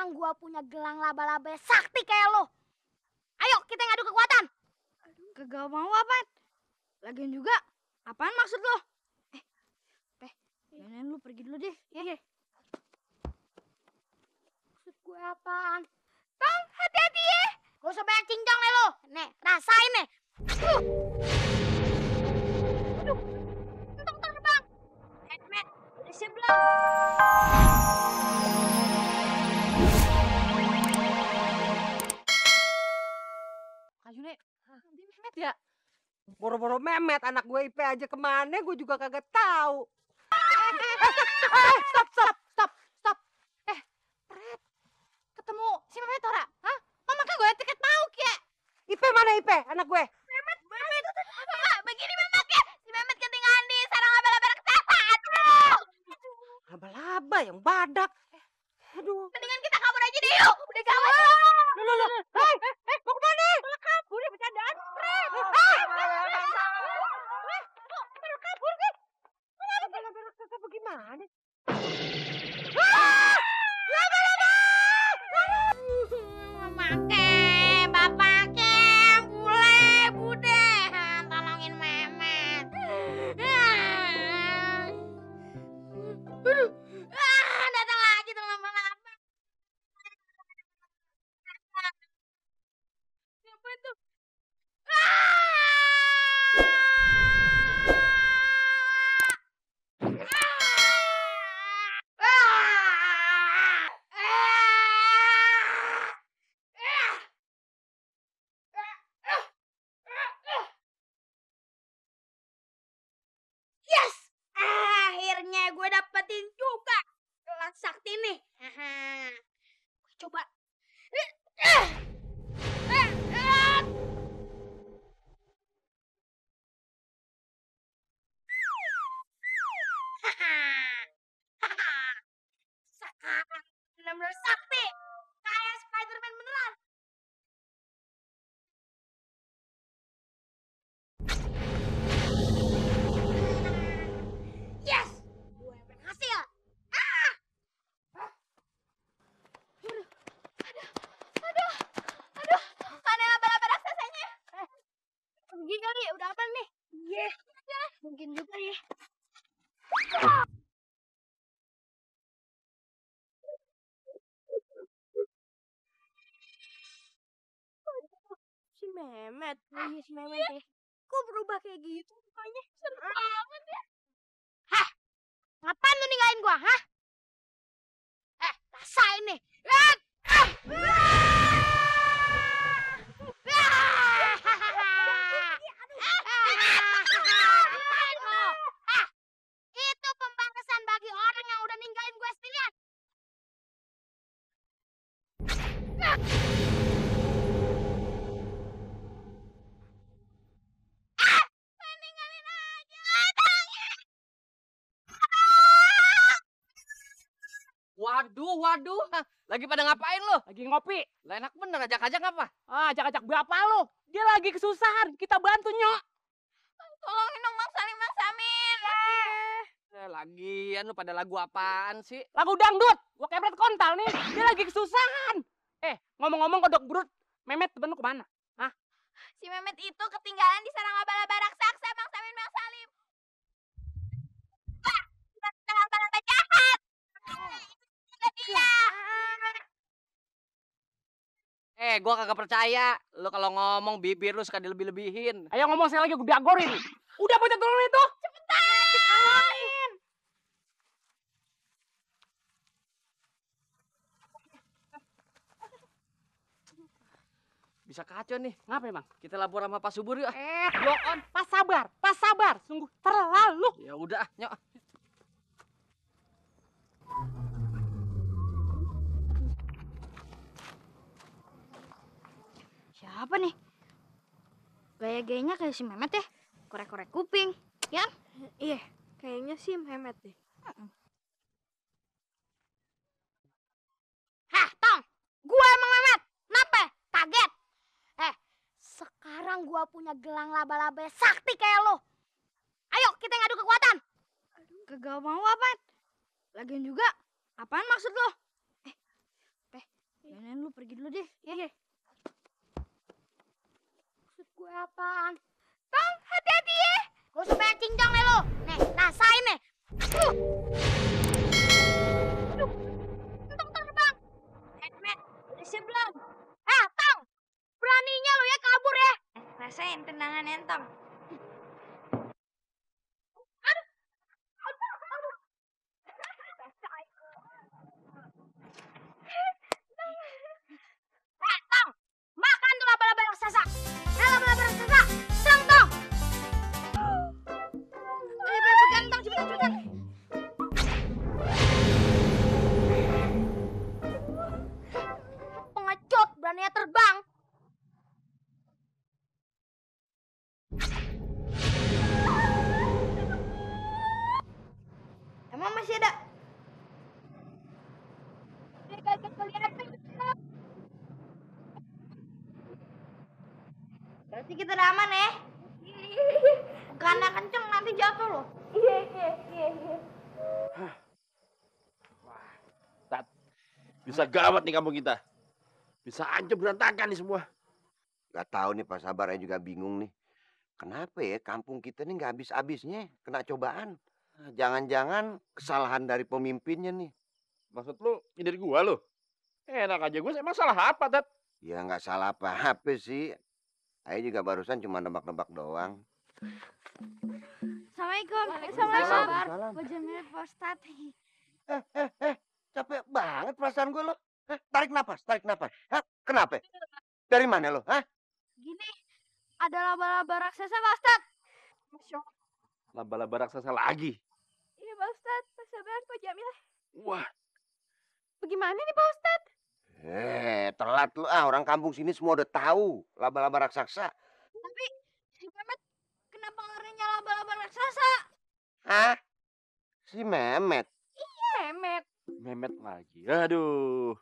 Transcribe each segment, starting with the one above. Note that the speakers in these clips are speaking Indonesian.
Sekarang gua punya gelang laba-laba sakti kayak lo. Ayo kita ngadu kekuatan. Kagak mau apa? Lagian juga, apaan maksud lo? Jangan lu pergi dulu deh. Iya. Maksud gue apaan? Tong, hati-hati ya. Gak usah banyak cincong nih lo. Nih, rasain nih. Aduh. Untung terbang. Met, udah siap belum? Kayunya, Mehmet ya? Boro-boro Mehmet, anak gue IP aja kemana gue juga kagak tahu. Stop. Pret, ketemu si Mehmet ora? Hah? Mama kan gue tiket mau ya? IP mana IP, anak gue? Mehmet. Begini Mehmet ya. Si Mehmet ketinggalan di sarang laba-laba raksasa. Laba-laba yang badak. Aduh. Mendingan kita kabur aja deh yuk. Udah gawat. Loh. Mau kemana? Malah kabur ya bercandaan. Pret. Malah kabur kan? Laba-laba raksasa bagaimana? Bapak bule, bude, tolongin Mehmet. Aduh, datang lagi tuh lama-lama. Siapa itu? Yes! Akhirnya gue dapetin juga gelang sakti nih. Gue coba. Sekarang benar-benar sakti. Kayak Spiderman beneran. Yes! Gue berhasil. Aduh, mana laba-laba raksasanya? Pergi kali, udah apa nih? Iya. Mungkin juga ya. Si Mehmet. Iya si Mehmet ya. Kok berubah kayak gitu mukanya? Seru banget ya. Hah? Ngapain lu ninggalin gua, hah? Rasain nih. Itu pembalasan bagi orang yang udah ninggalin gue sendirian. Ninggalin aja. Waduh. Lagi pada ngapain lo? Lagi ngopi. Lah enak bener ajak-ajak apa? Ajak-ajak bapak lo. Dia lagi kesusahan. Kita bantu, Nyok. Tolongin dong Mang Salim, Mang Samin. Lagian lu pada lagu apaan sih? Lagu dangdut. Gua kebret kontal nih. Dia lagi kesusahan. Ngomong-ngomong kodok brut. Mehmet temen lu kemana? Si Mehmet itu ketinggalan di sarang laba-laba raksasa, Mang Samin, Mang Salim. Wah, laba-laba jahat. Itu dia. Gua kagak percaya. Lu kalau ngomong bibir lu suka dilebih-lebihin. Ayo ngomong saya lagi gue diagorin. Udah bocah turun itu. Cepetan. Bisa kacau nih. Ngapa emang? Kita lapor sama Pak Subur yuk. Blok on. Pas sabar. Sungguh terlalu. Ya udah, nyok. Siapa nih? Gaya-gayanya kayak si Mehmet ya. Korek-korek kuping. Ya? Iya, kayaknya sih Mehmet deh. Hah, Tong. Gua emang Mehmet. Kenapa? Kaget. Sekarang gua punya gelang laba-laba sakti kayak lo. Ayo kita ngadu kekuatan. Kagak mau apa? Lagian juga, apaan maksud lo? Nenek lu pergi dulu deh. Ya. Maksud gue apaan? Tong, hati-hati ya. Gak usah banyak cincong nih lo. Nih, rasain nih. Aduh, Tong terbang. Met, udah siap belum? Tong, beraninya lo ya kabur ya. Rasain tendangan Entong. Tong, makan tuh laba-laba raksasa. Laba-laba raksasa, serang Tong. Pegang Tong, cepetan. Pengecut, beraninya terbang. Emang masih ada? Kagak kelihatan. Berarti kita udah aman ya? Karena kenceng nanti jatuh loh. Tat, bisa gawat nih kampung kita. Bisa hancur berantakan nih semua. Gak tahu nih Pak Sabar, saya juga bingung nih. Kenapa ya kampung kita nih nggak habis-habisnya kena cobaan? Jangan-jangan kesalahan dari pemimpinnya nih. Maksud lu ini dari gua lo? Enak aja gua, emang salah apa, Tat? Ya nggak salah apa-apa sih. Saya juga barusan cuma nebak-nebak doang. Assalamualaikum. Waalaikumsalam. Gua Jamil Pak Ustadz. Capek banget perasaan gue lo. Tarik napas. Kenapa? Dari mana lo? Gini, ada laba-laba raksasa Pak Ustadz. Laba-laba raksasa lagi. Iya Pak Ustadz, Pak Sabar, Pak Jamil. Wah, Bagaimana nih Pak Ustadz? Telat lu orang kampung sini semua udah tahu laba-laba raksasa. Tapi si Mehmet kenapa ngerinya laba-laba raksasa? Hah? Si Mehmet? Mehmet. Mehmet lagi. Aduh.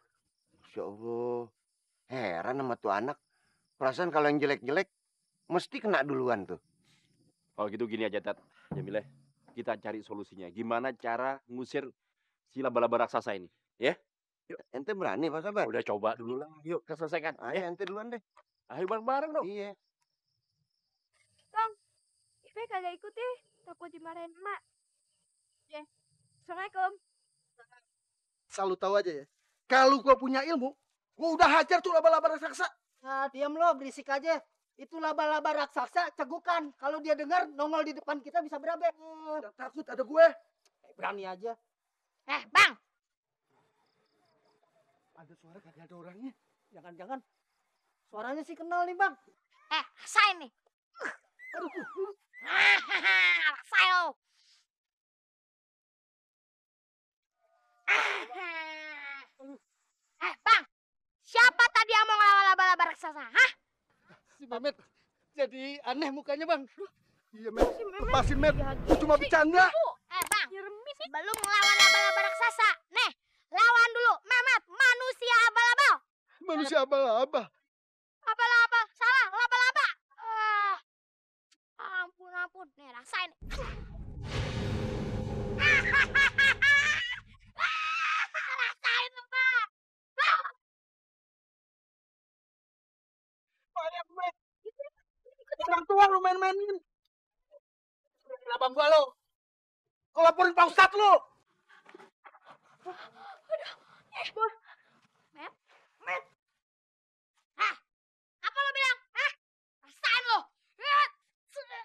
Masya Allah. Heran sama tuh anak. Perasaan kalau yang jelek-jelek mesti kena duluan tuh. Kalau gitu gini aja, Tat. Jamileh, kita cari solusinya. Gimana cara ngusir si laba-laba raksasa ini? Ya? Ente berani Pak Sabar? Udah coba dulu lah. Yuk, kita selesaikan. Ayo ente duluan deh. Ayo bareng-bareng dong. Iya. Ipe kagak ikut deh, takut dimarahin emak. Ya. Assalamualaikum. Selalu tahu aja ya. Kalau gua punya ilmu, gua udah hajar tuh laba-laba raksasa. Nah, diam lo, berisik aja. Itu laba-laba raksasa cegukan. Kalau dia dengar nongol di depan kita bisa berabe. Udah takut ada gue. Berani aja. Bang, Ada suara kagak ada orangnya. Jangan-jangan suaranya sih kenal nih, Bang. rasain nih. Rasain lo. Bang, siapa tadi yang mau ngelawan laba-laba raksasa? Hah? Si Mehmet jadi aneh mukanya, Bang. Iya, Met. Lepasin, Met. Gua cuma bercanda. Bang, sebelum ngelawan laba-laba raksasa, nih, lawan dulu Mehmet, manusia abal-abal. Manusia abal-abal. Abal-abal, salah, laba-laba. Ampun, nih rasain. Rasain lo, Bang. Banyak, Met. Orang tua lu main-mainin. Kenapa gua lo? Kau laporin Pak Ustadz lo. Apa lo bilang? Hah? Rasain lo. Rasain lo.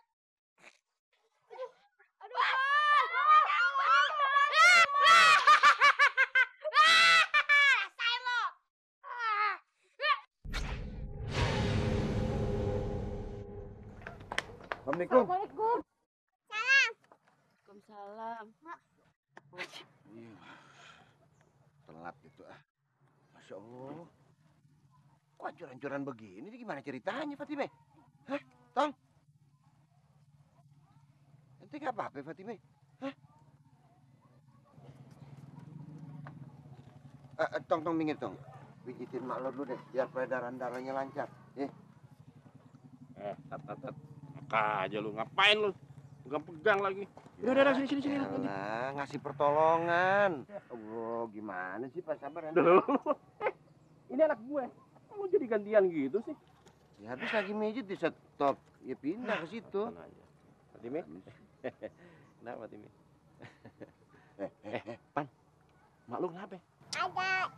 Assalamualaikum. Waalaikumsalam. Telat itu Masya Allah. Kok hancur-hancuran begini? Ini gimana ceritanya Fatime? Hah? Tong? Ente gak apa-apa Fatime? Hah? Tong minggir Tong. Pijitin mak lo dulu deh, biar peredaran darahnya lancar. Tat. Maka aja lu, ngapain lu? Pegang-pegang lagi. Udah, sini. Ngasih pertolongan. Allah, gimana sih Pak Sabar? Duh. Ini anak gue. Lu jadi gantian gitu sih? Ya habis lagi mijit di stop. Ya pindah ke situ. Mana aja. Fatime? Kenapa Fatime? Pan, mak lu kenapa? Ada